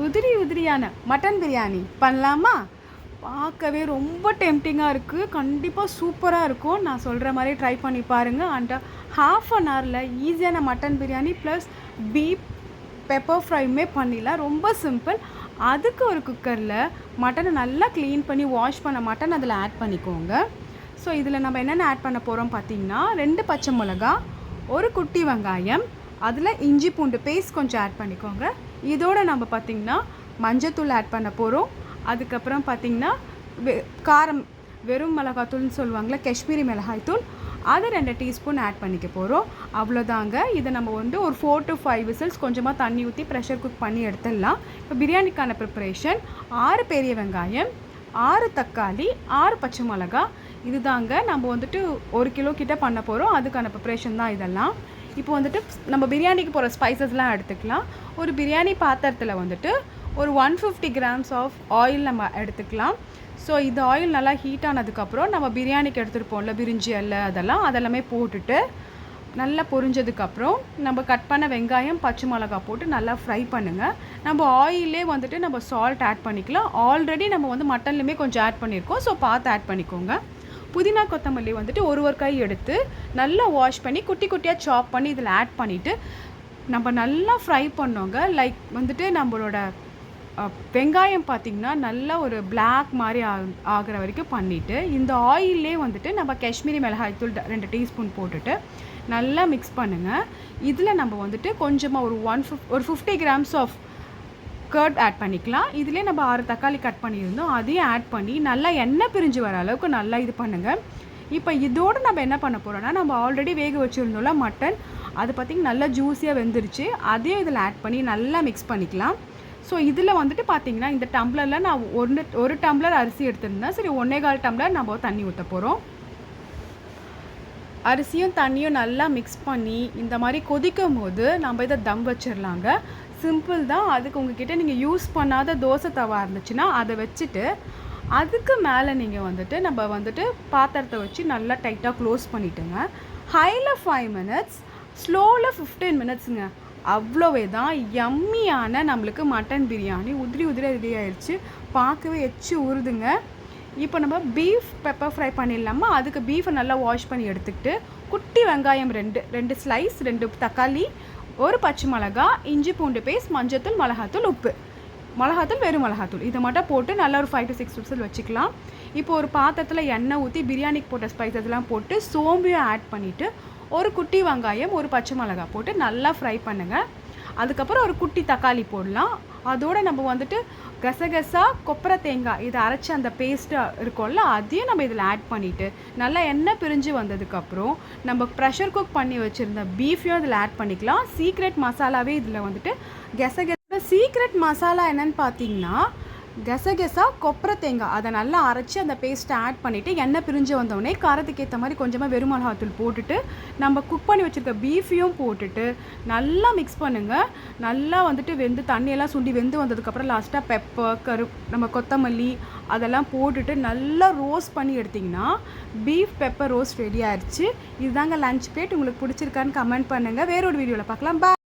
உதிரி உதிரியான மட்டன் பிரியாணி பண்ணலாமா? பார்க்கவே ரொம்ப டெம்ப்டிங்காக இருக்குது. கண்டிப்பாக சூப்பராக இருக்கும். நான் சொல்கிற மாதிரி ட்ரை பண்ணி பாருங்கள். அண்ட் ½ அன் ஹவரில் ஈஸியான mutton biryani plus beef pepper ஃப்ரையுமே பண்ணிடலாம். ரொம்ப சிம்பிள். அதுக்கு ஒரு குக்கரில் மட்டனை நல்லா க்ளீன் பண்ணி வாஷ் பண்ண மட்டன் அதில் ஆட் பண்ணிக்கோங்க. ஸோ இதில் நம்ம என்னென்ன ஆட் பண்ண போகிறோம் பார்த்திங்கன்னா, 2 பச்சை மிளகா, ஒரு குட்டி வெங்காயம், அதில் இஞ்சி பூண்டு பேஸ்ட் கொஞ்சம் ஆட் பண்ணிக்கோங்க. இதோடு நம்ம பார்த்திங்கன்னா மஞ்சத்தூள் ஆட் பண்ண போகிறோம். அதுக்கப்புறம் பார்த்திங்கன்னா காரம் வெறும் மிளகாத்தூள்னு சொல்லுவாங்களே, காஷ்மீரி மிளகாய்த்தூள், அதை 2 டீஸ்பூன் ஆட் பண்ணிக்க போகிறோம். அவ்வளோதாங்க. இதை நம்ம ஒரு 4 to 5 விசில்ஸ் கொஞ்சமாக தண்ணி ஊற்றி ப்ரெஷர் குக் பண்ணி எடுத்துடலாம். இப்போ பிரியாணிக்கான ப்ரிப்பரேஷன்: 6 பெரிய வெங்காயம், 6 தக்காளி, 6 பச்சை மிளகா. இது தாங்க நம்ம 1 கிலோ கிட்ட பண்ண போகிறோம். அதுக்கான ப்ரிப்பரேஷன் தான் இதெல்லாம். இப்போ நம்ம பிரியாணிக்கு போகிற ஸ்பைசஸ்லாம் எடுத்துக்கலாம். ஒரு பிரியாணி பாத்திரத்தில் ஒரு 150 கிராம்ஸ் ஆஃப் ஆயில் நம்ம எடுத்துக்கலாம். ஸோ இந்த ஆயில் நல்லா ஹீட் ஆனதுக்கப்புறம் நம்ம பிரியாணிக்கு எடுத்துகிட்டு பிரிஞ்சி அதெல்லாமே போட்டுட்டு நல்லா பொரிஞ்சதுக்கப்புறம் நம்ம கட் பண்ண வெங்காயம், பச்சை மிளகா போட்டு நல்லா ஃப்ரை பண்ணுங்கள். நம்ம ஆயிலே நம்ம சால்ட் ஆட் பண்ணிக்கலாம். ஆல்ரெடி நம்ம மட்டன்லையுமே கொஞ்சம் ஆட் பண்ணியிருக்கோம். ஸோ பார்த்து ஆட் பண்ணிக்கோங்க. புதினா கொத்தமல்லி ஒரு கை எடுத்து நல்லா வாஷ் பண்ணி குட்டி குட்டியாக சாப் பண்ணி இதில் ஆட் பண்ணிவிட்டு நம்ம நல்லா ஃப்ரை பண்ணோங்க. லைக் நம்மளோட வெங்காயம் பார்த்திங்கன்னா நல்லா ஒரு பிளாக் மாதிரி ஆகிற வரைக்கும் பண்ணிவிட்டு இந்த ஆயிலே நம்ம காஷ்மீரி மிளகாய்த்தூள் 2 டீஸ்பூன் போட்டுட்டு நல்லா மிக்ஸ் பண்ணுங்கள். இதில் நம்ம கொஞ்சமாக ஒரு 50 கிராம்ஸ் ஆஃப் கர்ட் ஆட் பண்ணிக்கலாம். இதிலே நம்ம 6 தக்காளி கட் பண்ணியிருந்தோம். அதையும் ஆட் பண்ணி நல்லா எண்ணெய் பிரிஞ்சு வர அளவுக்கு நல்லா இது பண்ணுங்கள். இப்போ இதோடு நம்ம என்ன பண்ண போகிறோன்னா, நம்ம ஆல்ரெடி வேக வச்சுருந்தோம்ல மட்டன், அது பார்த்திங்கன்னா நல்லா ஜூஸியாக வெந்துருச்சு. அதையும் இதில் ஆட் பண்ணி நல்லா மிக்ஸ் பண்ணிக்கலாம். ஸோ இதில் பார்த்திங்கன்னா இந்த டம்ளரில் நான் ஒரு டம்ளர் அரிசி எடுத்துருந்தேன். சரி, 1.25 டம்ளர் நம்ம தண்ணி ஊற்ற போகிறோம். அரிசியும் தண்ணியும் நல்லா மிக்ஸ் பண்ணி இந்த மாதிரி கொதிக்கும் போது நம்ம இதை தம் வச்சிடலாங்க. சிம்பிள் தான். அதுக்கு உங்ககிட்ட நீங்கள் யூஸ் பண்ணாத தோசை தவா இருந்துச்சுன்னா அதை வச்சுட்டு அதுக்கு மேலே நீங்கள் நம்ம பாத்திரத்தை வச்சு நல்லா டைட்டாக க்ளோஸ் பண்ணிவிட்டுங்க. ஹையில் 5 மினிட்ஸ், ஸ்லோவில் 15 மினிட்ஸுங்க. அவ்வளோவே தான். யம்மியான நம்மளுக்கு மட்டன் பிரியாணி உதிரி உதிரியாக ரெடி ஆயிடுச்சு. பார்க்கவே எச்சு ஊறுதுங்க. இப்போ நம்ம பீஃப் பெப்பர் ஃப்ரை பண்ணிடலாமா? அதுக்கு பீஃபை நல்லா வாஷ் பண்ணி எடுத்துக்கிட்டு குட்டி வெங்காயம் 2 ஸ்லைஸ், 2 தக்காளி, ஒரு பச்சை மிளகா, இஞ்சி பூண்டு பேஸ்ட், மஞ்சத்தூள், மிளகாத்தூள், உப்பு, வெறும் மிளகாத்தூள், இதை மட்டும் போட்டு நல்லா ஒரு 5 to 6 விசில் வச்சுக்கலாம். இப்போ ஒரு பாத்திரத்தில் எண்ணெய் ஊற்றி பிரியாணிக்கு போட்ட ஸ்பைசஸ்லாம் போட்டு சோம்பையும் ஆட் பண்ணிவிட்டு ஒரு குட்டி வெங்காயம், ஒரு பச்சை மிளகா போட்டு நல்லா ஃப்ரை பண்ணுங்கள். அதுக்கப்புறம் ஒரு குட்டி தக்காளி போடலாம். அதோடு நம்ம கசகசா, கொப்பரை தேங்காய் இதை அரைச்சி அந்த பேஸ்ட்டாக இருக்கும்ல, அதையும் நம்ம இதில் ஆட் பண்ணிவிட்டு நல்லா எண்ணெய் பிரிஞ்சு வந்ததுக்கப்புறம் நம்ம ப்ரெஷர் குக் பண்ணி வச்சுருந்த பீஃபையும் இதில் ஆட் பண்ணிக்கலாம். சீக்ரெட் மசாலாவே இதில் கசகசா சீக்ரெட் மசாலா என்னென்னு பார்த்தீங்கன்னா, கசகசா, கொப்பரை தேங்காய் அதை நல்லா அரைச்சி அந்த பேஸ்ட்டை ஆட் பண்ணிவிட்டு எண்ணெய் பிரிஞ்சு வந்தோடனே காரத்துக்கு ஏற்ற மாதிரி கொஞ்சமாக வெறும் மிளகாத்தூள் போட்டுட்டு நம்ம குக் பண்ணி வச்சுருக்க பீஃபையும் போட்டுட்டு நல்லா மிக்ஸ் பண்ணுங்கள். நல்லா வெந்து தண்ணியெல்லாம் சுண்டி வெந்து வந்ததுக்கப்புறம் லாஸ்ட்டாக பெப்பர், நம்ம கொத்தமல்லி அதெல்லாம் போட்டுட்டு நல்லா ரோஸ்ட் பண்ணி எடுத்திங்கன்னா பீஃப் பெப்பர் ரோஸ்ட் ரெடி ஆயிடுச்சு. இதுதாங்க லஞ்ச் பிளேட். உங்களுக்கு பிடிச்சிருக்கான்னு கமெண்ட் பண்ணுங்கள். வேறொரு வீடியோவில் பார்க்கலாம். பாய்.